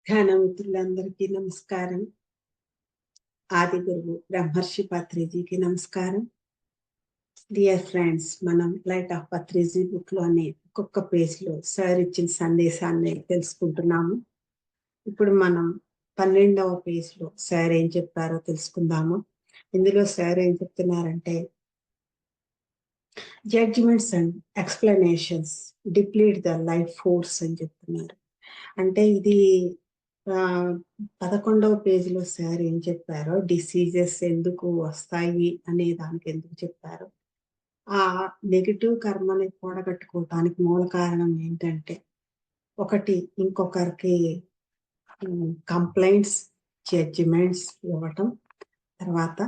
ధ్యాన మిత్రులందరికీ నమస్కారం. ఆది గురువు బ్రహ్మర్షి పత్రిజీకి నమస్కారం. డియర్ ఫ్రెండ్స్, మనం లైట్ ఆఫ్ పత్రిజీ బుక్ లోని ఒక్కొక్క పేజ్ లో సార్ ఇచ్చిన సందేశాన్ని తెలుసుకుంటున్నాము. ఇప్పుడు మనం 12వ పేజ్ లో సార్ ఏం చెప్పారో తెలుసుకుందాము. ఇందులో సార్ ఏం చెప్తున్నారంటే, judgements and explanations deplete the life force అని చెప్తున్నారు. అంటే ఇది 11వ పేజీలో సార్ ఏం చెప్పారో, డిసీజెస్ ఎందుకు వస్తాయి అనే దానికి ఎందుకు చెప్పారు, ఆ నెగిటివ్ కర్మని కూడగట్టుకోవటానికి మూల కారణం ఏంటంటే, ఒకటి ఇంకొకరికి కంప్లైంట్స్, జడ్జిమెంట్స్ ఇవ్వటం, తర్వాత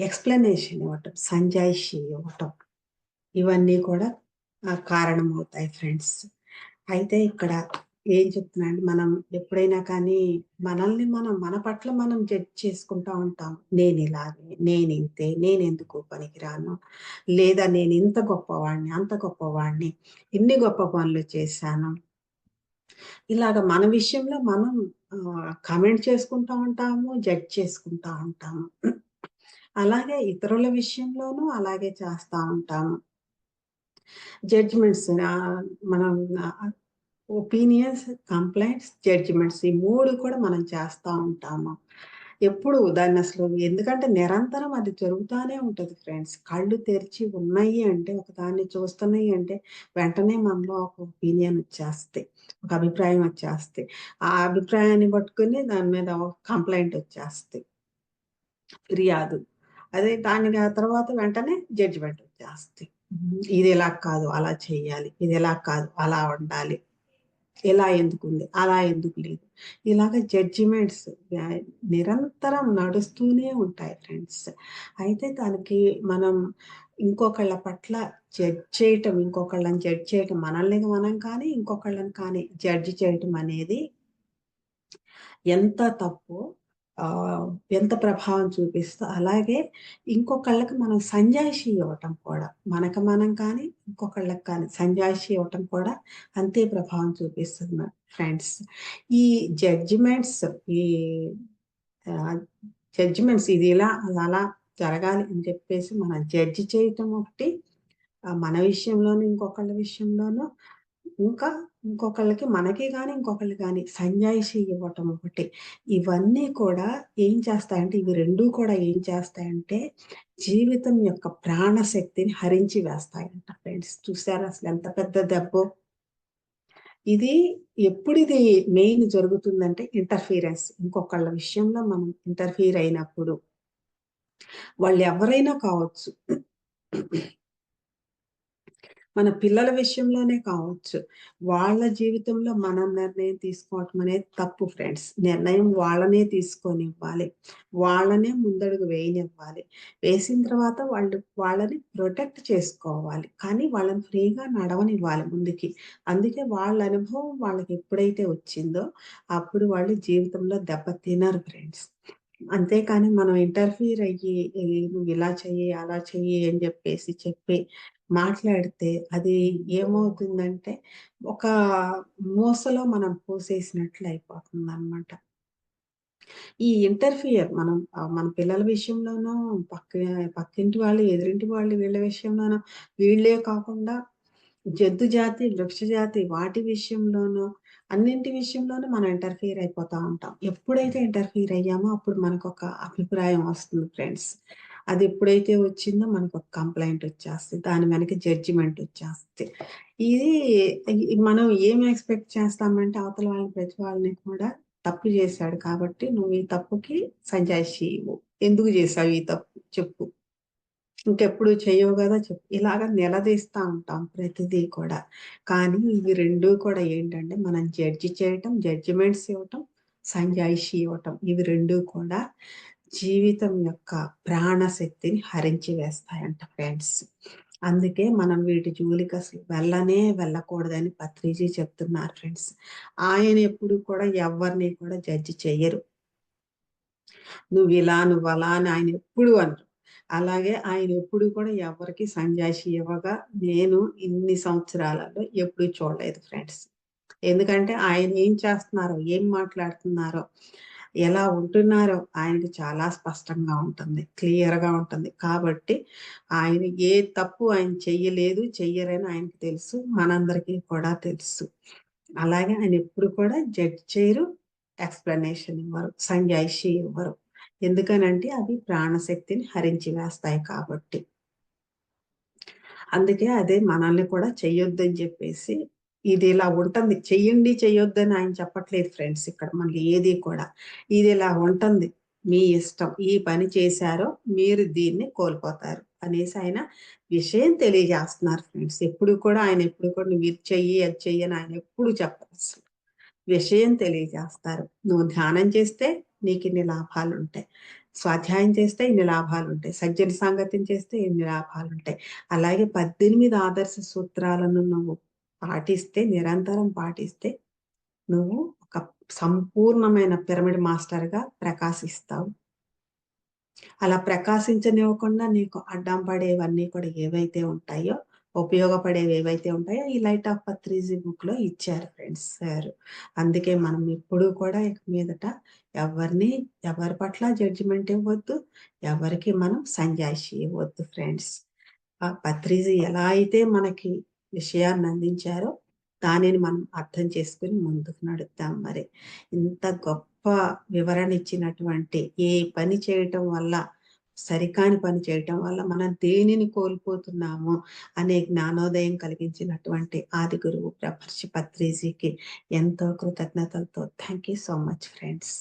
ఎక్స్ప్లెనేషన్ ఇవ్వటం, సంజాయిషి ఇవ్వటం, ఇవన్నీ కూడా కారణమవుతాయి ఫ్రెండ్స్. అయితే ఇక్కడ ఏం చెప్తున్నాండి, మనం ఎప్పుడైనా కానీ మనల్ని మన పట్ల మనం జడ్జ్ చేసుకుంటా ఉంటాం. నేను ఇలాగే, నేను ఇంతే, నేను ఎందుకు పనికిరాను, లేదా నేను ఇంత గొప్పవాడిని, అంత గొప్పవాడిని, ఇన్ని గొప్ప పనులు చేశాను, ఇలాగ మన విషయంలో మనం కామెంట్ చేసుకుంటా ఉంటాము, జడ్జ్ చేసుకుంటా ఉంటాము. అలాగే ఇతరుల విషయంలోనూ అలాగే చేస్తా ఉంటాము. జడ్జిమెంట్స్ మనం ఒపీనియన్స్, కంప్లైంట్స్, జడ్జిమెంట్స్, ఈ 3 కూడా మనం చేస్తూ ఉంటాము. ఎప్పుడు దాన్ని అసలు, ఎందుకంటే నిరంతరం అది జరుగుతూనే ఉంటుంది ఫ్రెండ్స్. కళ్ళు తెరిచి ఉన్నాయి అంటే, ఒకదాన్ని చూస్తున్నాయి అంటే వెంటనే మనలో ఒక ఒపీనియన్ వచ్చేస్తాయి, ఒక అభిప్రాయం వచ్చేస్తాయి. ఆ అభిప్రాయాన్ని పట్టుకుని దాని మీద ఒక కంప్లైంట్ వచ్చేస్తాయి, ఫిర్యాదు. అదే దానికి ఆ తర్వాత వెంటనే జడ్జిమెంట్ వచ్చేస్తాయి. ఇది ఇలా కాదు, అలా చేయాలి, ఇది ఇలా కాదు, అలా ఉండాలి, ఇలా ఎందుకుంది, అలా ఎందుకు లేదు, ఇలాగ జడ్జిమెంట్స్ నిరంతరం నడుస్తూనే ఉంటాయి ఫ్రెండ్స్. అయితే దానికి మనం ఇంకొకళ్ళ పట్ల ఇంకొకళ్ళని జడ్జ్ చేయటం, మనల్ని మనం కానీ ఇంకొకళ్ళని కానీ జడ్జి చేయటం అనేది ఎంత తప్పు, ఎంత ప్రభావం చూపిస్తూ, అలాగే ఇంకొకళ్ళకి మనం సంజాయిషి ఇవ్వటం కూడా, మనకు మనం కానీ ఇంకొకళ్ళకి కానీ సంజాయిషి ఇవ్వటం కూడా అంతే ప్రభావం చూపిస్తుంది ఫ్రెండ్స్. ఈ జడ్జిమెంట్స్ ఈ జడ్జిమెంట్స్ ఇది ఇలా అది అలా జరగాలి అని చెప్పేసి మనం జడ్జి చేయటం ఒకటి, మన విషయంలోనూ ఇంకొకళ్ళ విషయంలోనూ, ఇంకా ఇంకొకళ్ళకి మనకి కానీ ఇంకొకళ్ళు కానీ సంజాయిషి ఇవ్వటం ఒకటి. ఇవన్నీ కూడా ఏం చేస్తాయంటే, ఇవి రెండూ కూడా ఏం చేస్తాయంటే జీవితం యొక్క ప్రాణశక్తిని హరించి వేస్తాయంట ఫ్రెండ్స్. చూసారా అసలు ఎంత పెద్ద దెబ్బో. ఇది ఎప్పుడు ఇది మెయిన్ జరుగుతుందంటే, ఇంటర్ఫీరెన్స్, ఇంకొకళ్ళ విషయంలో మనం ఇంటర్ఫీర్ అయినప్పుడు, వాళ్ళు ఎవరైనా కావచ్చు, మన పిల్లల విషయంలోనే కావచ్చు, వాళ్ళ జీవితంలో మనం నిర్ణయం తీసుకోవటం అనేది తప్పు ఫ్రెండ్స్. నిర్ణయం వాళ్ళనే తీసుకొనివ్వాలి, వాళ్ళనే ముందడుగు వేయనివ్వాలి. వేసిన తర్వాత వాళ్ళని ప్రొటెక్ట్ చేసుకోవాలి, కానీ వాళ్ళని ఫ్రీగా నడవనివ్వాలి ముందుకి. అందుకే వాళ్ళ అనుభవం వాళ్ళకి ఎప్పుడైతే వచ్చిందో అప్పుడు వాళ్ళు జీవితంలో దెబ్బ తినరు ఫ్రెండ్స్. అంతేకాని మనం ఇంటర్ఫీర్ అయ్యి, నువ్వు ఇలా చెయ్యి, అలా చెయ్యి అని చెప్పి మాట్లాడితే అది ఏమవుతుందంటే, ఒక మూసలో మనం పోసేసినట్లు అయిపోతుందనమాట. ఈ ఇంటర్ఫియర్ మనం మన పిల్లల విషయంలోనూ, పక్కింటి వాళ్ళు, ఎదురింటి వాళ్ళు, వీళ్ళ విషయంలోనూ, వీళ్ళే కాకుండా జంతు జాతి, వృక్ష జాతి వాటి విషయంలోనూ, అన్నింటి విషయంలోనూ మనం ఇంటర్ఫియర్ అయిపోతా ఉంటాం. ఎప్పుడైతే ఇంటర్ఫియర్ అయ్యామో అప్పుడు మనకొక అభిప్రాయం వస్తుంది ఫ్రెండ్స్. అది ఎప్పుడైతే వచ్చిందో మనకొక కంప్లైంట్ వచ్చేస్తది, దాని వెనక జడ్జిమెంట్ వచ్చేస్తది. ఇది మనం ఏం ఎక్స్‌పెక్ట్ చేస్తామంటే, అవతల వాళ్ళని, ప్రతి వాళ్ళని కూడా తప్పు చేశాడు కాబట్టి నువ్వు ఈ తప్పుకి సంజాయిషి ఇవ్వు. ఎందుకు చేశావు ఈ తప్పు చెప్పు, ఇంకెప్పుడు చెయ్యవు కదా చెప్పు. ఇలాగ నిలదీస్తా ఉంటాం ప్రతిదీ కూడా. కానీ ఇవి రెండూ కూడా ఏంటంటే, మనం జడ్జి చేయటం, జడ్జిమెంట్స్ ఇవ్వటం, సంజాయిషి ఇవ్వటం, ఇవి రెండూ కూడా జీవితం యొక్క ప్రాణశక్తిని హరించి వేస్తాయంట ఫ్రెండ్స్. అందుకే మనం వీటి జోలికి అసలు వెళ్ళకూడదని పత్రిజీ చెప్తున్నారు ఫ్రెండ్స్. ఆయన ఎప్పుడు కూడా ఎవరిని కూడా జడ్జి చెయ్యరు. నువ్విలా, నువ్వలా అని ఆయన ఎప్పుడు అనరు. అలాగే ఆయన ఎప్పుడు కూడా ఎవరికి సంజాయిషి ఇవ్వగా నేను ఇన్ని సంవత్సరాలలో ఎప్పుడు చూడలేదు ఫ్రెండ్స్. ఎందుకంటే ఆయన ఏం చేస్తున్నారో, ఏం మాట్లాడుతున్నారో, ఎలా ఉంటున్నారో ఆయనకి చాలా స్పష్టంగా ఉంటుంది. క్లియర్‌గా ఉంటుంది. కాబట్టి ఆయన ఏ తప్పు ఆయన చెయ్యలేదు, చెయ్యరని ఆయనకి తెలుసు. మనందరికీ కూడా తెలుసు. అలాగే ఆయన ఎప్పుడు కూడా జడ్జ్ చేయరు, ఎక్స్‌ప్లనేషన్ ఇవ్వరు, సంజాయిషీ ఇవ్వరు. ఎందుకనంటే అవి ప్రాణశక్తిని హరించి వేస్తాయి కాబట్టి. అందుకే అదే మనల్ని కూడా చెయ్యొద్దని చెప్పేసి, ఇదిలా ఉంటుంది. చెయ్యండి, చెయ్యొద్దని ఆయన చెప్పట్లేదు ఫ్రెండ్స్ ఇక్కడ మనకి ఏది కూడా. ఇదిలా ఉంటుంది. మీ ఇష్టం. ఈ పని చేశారో మీరు దీన్ని కోల్పోతారు అనేసి ఆయన విషయం తెలియజేస్తున్నారు ఫ్రెండ్స్. ఎప్పుడు కూడా ఆయన ఎప్పుడు కూడా నువ్వు ఇది చెయ్యి, అది చెయ్యి అని ఆయన ఎప్పుడు చెప్పరసలు. విషయం తెలియజేస్తారు. నువ్వు ధ్యానం చేస్తే నీకిన్ని లాభాలుంటాయి. స్వాధ్యాయం చేస్తే ఇన్ని లాభాలుంటాయి. సజ్జన సాంగత్యం చేస్తే ఇన్ని లాభాలుంటాయి. అలాగే 18 ఆదర్శ సూత్రాలను నువ్వు పాటిస్తే, నిరంతరం పాటిస్తే, నువ్వు ఒక సంపూర్ణమైన పిరమిడ్ మాస్టర్‌గా ప్రకాశిస్తావు. అలా ప్రకాశించనివ్వకుండా నీకు అడ్డం పడేవన్నీ కూడా ఏవైతే ఉంటాయో, ఉపయోగపడేవి ఏవైతే ఉంటాయో, ఈ 'లైట్ ఆఫ్ పత్రిజీ' బుక్‌లో ఇచ్చారు ఫ్రెండ్స్ సారు. అందుకే మనం ఎప్పుడూ కూడా ఇక మీదట ఎవరిని ఎవరి పట్ల జడ్జిమెంట్ ఇవ్వద్దు. ఎవరికి మనం సంజాయిషీ ఇవ్వద్దు ఫ్రెండ్స్. ఆ పత్రిజీ ఎలా అయితే మనకి విషయాన్ని అందించారో, దానిని మనం అర్థం చేసుకొని ముందుకు నడుద్దాం మరి. ఇంత గొప్ప వివరణ ఇచ్చినటువంటి ఏ పని చేయటం వల్ల సరికాని పని చేయటం వల్ల మనం దేనిని కోల్పోతున్నామో అనే జ్ఞానోదయం కలిగించినటువంటి ఆది గురువు బ్రహ్మర్షి పత్రిజీకి ఎంతో కృతజ్ఞతలతో thank you so much friends.